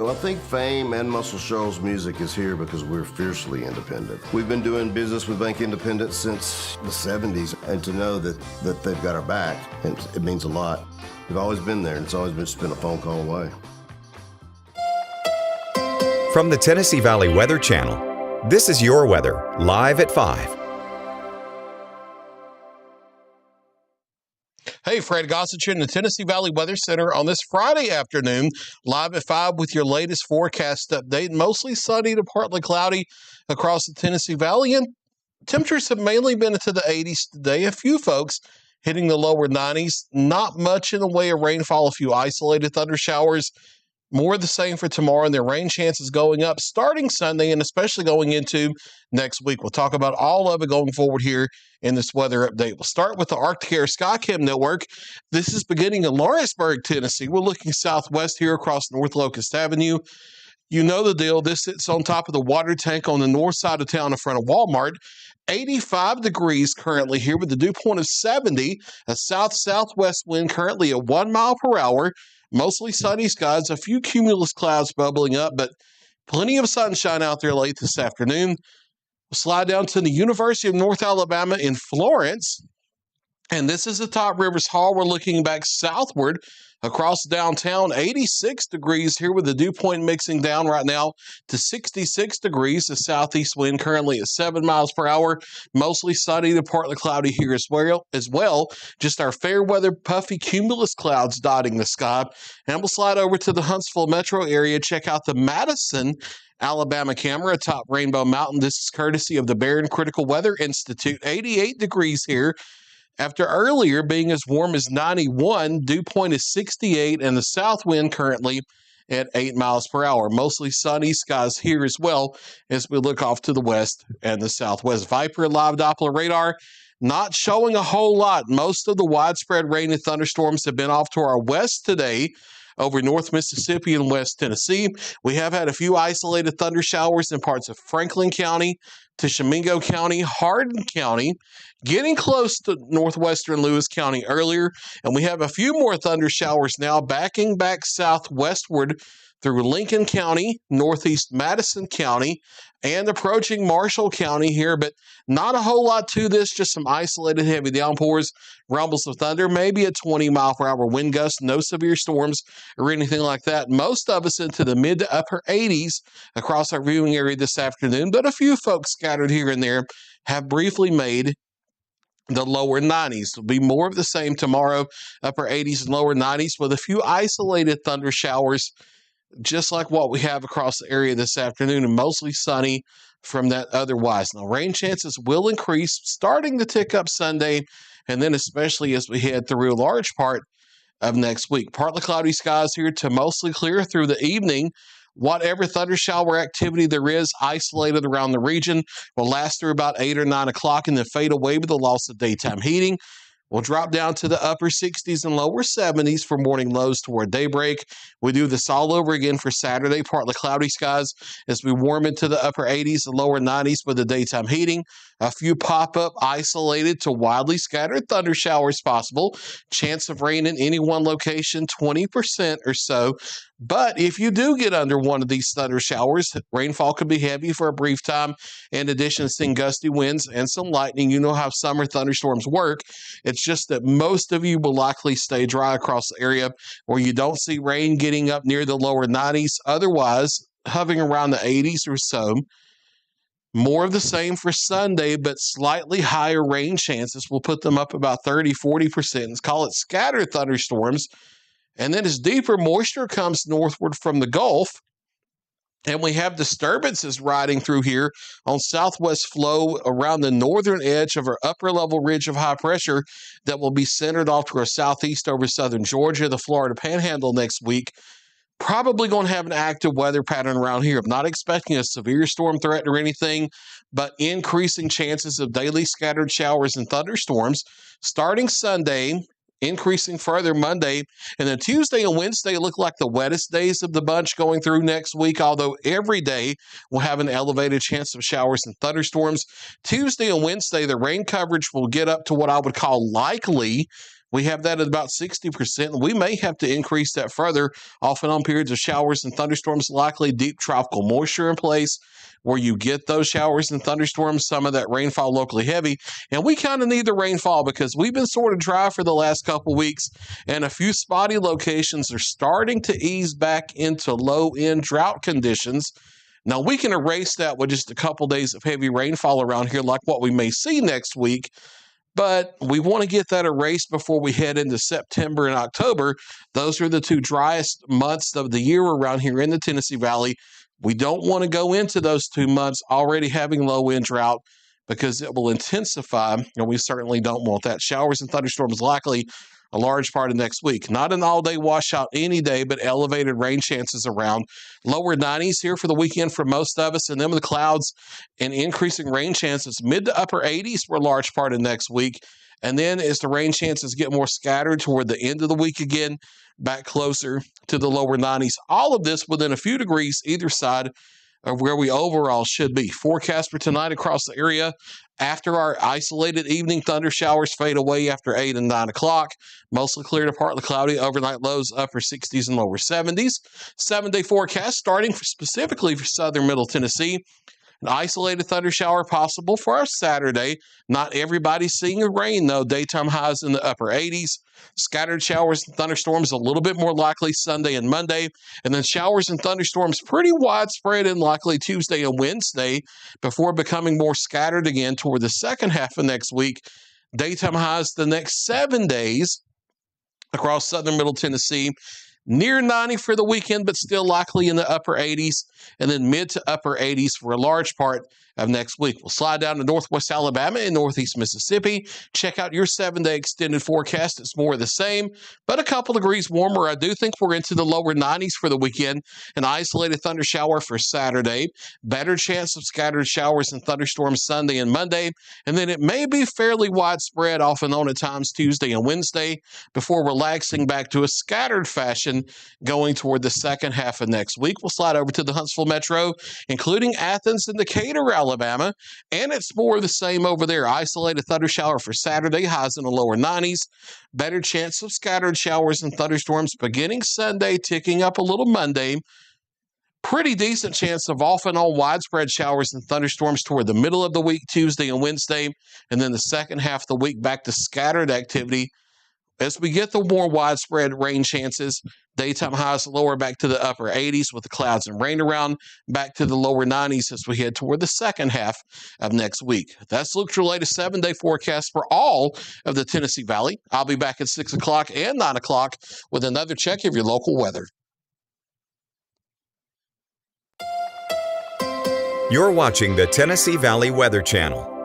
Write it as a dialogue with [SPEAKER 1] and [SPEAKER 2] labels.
[SPEAKER 1] Well, I think fame and Muscle Shoals Music is here because we're fiercely independent. We've been doing business with Bank Independent since the 70s, and to know that they've got our back, it means a lot. They've always been there, and it's always been a phone call away.
[SPEAKER 2] From the Tennessee Valley Weather Channel, this is your weather, live at 5.
[SPEAKER 3] Hey, Fred Gossett in the Tennessee Valley Weather Center on this Friday afternoon, live at 5 with your latest forecast update. Mostly sunny to partly cloudy across the Tennessee Valley, and temperatures have mainly been into the 80s today. A few folks hitting the lower 90s. Not much in the way of rainfall, a few isolated thunder showers. More of the same for tomorrow, and their rain chances going up starting Sunday and especially going into next week. We'll talk about all of it going forward here in this weather update. We'll start with the Arctic Air Skycam Network. This is beginning in Lawrenceburg, Tennessee. We're looking southwest here across North Locust Avenue. You know the deal. This sits on top of the water tank on the north side of town in front of Walmart. 85 degrees currently here with a dew point of 70. A south-southwest wind currently at 1 mile per hour. Mostly sunny skies, a few cumulus clouds bubbling up, but plenty of sunshine out there late this afternoon. We'll slide down to the University of North Alabama in Florence. And this is the Top Rivers Hall. We're looking back southward across downtown. 86 degrees here with the dew point mixing down right now to 66 degrees. The southeast wind currently at 7 miles per hour. Mostly sunny to partly cloudy here as well. Just our fair weather puffy cumulus clouds dotting the sky. And we'll slide over to the Huntsville metro area. Check out the Madison, Alabama camera atop Rainbow Mountain. This is courtesy of the Barron Critical Weather Institute. 88 degrees here. After earlier being as warm as 91, dew point is 68, and the south wind currently at 8 miles per hour. Mostly sunny skies here as well as we look off to the west and the southwest. Viper live Doppler radar not showing a whole lot. Most of the widespread rain and thunderstorms have been off to our west today over North Mississippi and West Tennessee. We have had a few isolated thunder showers in parts of Franklin County, Tishomingo County, Hardin County, getting close to northwestern Lewis County earlier, and we have a few more thunder showers now backing back southwestward through Lincoln County, northeast Madison County, and approaching Marshall County here, but not a whole lot to this, just some isolated heavy downpours, rumbles of thunder, maybe a 20-mile-per-hour wind gust, no severe storms or anything like that. Most of us into the mid to upper 80s across our viewing area this afternoon, but a few folks scattered here and there have briefly made the lower 90s. Will be more of the same tomorrow, upper 80s and lower 90s with a few isolated thunder showers, just like what we have across the area this afternoon, and mostly sunny from that otherwise. Now, rain chances will increase, starting to tick up Sunday, and then especially as we head through a large part of next week. Partly cloudy skies here to mostly clear through the evening. Whatever thunder shower activity there is isolated around the region will last through about 8 or 9 o'clock and then fade away with the loss of daytime heating. We'll drop down to the upper 60s and lower 70s for morning lows toward daybreak. We do this all over again for Saturday, partly cloudy skies as we warm into the upper 80s and lower 90s with the daytime heating. A few pop-up isolated to widely scattered thunder showers possible. Chance of rain in any one location, 20% or so. But if you do get under one of these thunder showers, rainfall could be heavy for a brief time. In addition to seeing gusty winds and some lightning, you know how summer thunderstorms work. It's just that most of you will likely stay dry across the area where you don't see rain getting up near the lower 90s. Otherwise, hovering around the 80s or so. More of the same for Sunday, but slightly higher rain chances. We'll put them up about 30-40%. Let's call it scattered thunderstorms. And then as deeper moisture comes northward from the Gulf, and we have disturbances riding through here on southwest flow around the northern edge of our upper level ridge of high pressure that will be centered off to our southeast over southern Georgia, the Florida Panhandle next week. Probably going to have an active weather pattern around here. I'm not expecting a severe storm threat or anything, but increasing chances of daily scattered showers and thunderstorms starting Sunday, increasing further Monday, and then Tuesday and Wednesday look like the wettest days of the bunch going through next week, although every day will have an elevated chance of showers and thunderstorms. Tuesday and Wednesday, the rain coverage will get up to what I would call likely We have that at about 60%. We may have to increase that further, off and on periods of showers and thunderstorms, likely deep tropical moisture in place where you get those showers and thunderstorms, some of that rainfall locally heavy. And we kind of need the rainfall because we've been sort of dry for the last couple weeks, and a few spotty locations are starting to ease back into low-end drought conditions. Now, we can erase that with just a couple days of heavy rainfall around here, like what we may see next week. But we want to get that erased before we head into September and October. Those are the two driest months of the year around here in the Tennessee Valley. We don't want to go into those 2 months already having low-end drought because it will intensify, and we certainly don't want that. Showers and thunderstorms likely a large part of next week. Not an all-day washout any day, but elevated rain chances around. Lower 90s here for the weekend for most of us, and then with the clouds and increasing rain chances, mid to upper 80s for a large part of next week. And then as the rain chances get more scattered toward the end of the week again, back closer to the lower 90s. All of this within a few degrees either side of where we overall should be. Forecast for tonight across the area. After our isolated evening thunder showers fade away after 8 and 9 o'clock, mostly clear to partly cloudy, overnight lows upper 60s and lower 70s. 7-day forecast starting specifically for southern middle Tennessee. An isolated thunder shower possible for our Saturday. Not everybody's seeing the rain, though. Daytime highs in the upper 80s. Scattered showers and thunderstorms a little bit more likely Sunday and Monday. And then showers and thunderstorms pretty widespread and likely Tuesday and Wednesday before becoming more scattered again toward the second half of next week. Daytime highs the next 7 days across southern middle Tennessee. Near 90 for the weekend, but still likely in the upper 80s, and then mid to upper 80s for a large part of next week. We'll slide down to northwest Alabama and northeast Mississippi. Check out your 7-day extended forecast. It's more of the same, but a couple degrees warmer. I do think we're into the lower 90s for the weekend. An isolated thunder shower for Saturday. Better chance of scattered showers and thunderstorms Sunday and Monday. And then it may be fairly widespread off and on at times Tuesday and Wednesday before relaxing back to a scattered fashion going toward the second half of next week. We'll slide over to the Huntsville Metro, including Athens and Decatur, Alabama, and it's more of the same over there. Isolated thunder shower for Saturday, highs in the lower 90s. Better chance of scattered showers and thunderstorms beginning Sunday, ticking up a little Monday. Pretty decent chance of off and on widespread showers and thunderstorms toward the middle of the week, Tuesday and Wednesday, and then the second half of the week back to scattered activity. As we get the more widespread rain chances, daytime highs lower back to the upper 80s with the clouds and rain around, back to the lower 90s as we head toward the second half of next week. That's Luke's latest 7-day forecast for all of the Tennessee Valley. I'll be back at 6 o'clock and 9 o'clock with another check of your local weather.
[SPEAKER 2] You're watching the Tennessee Valley Weather Channel.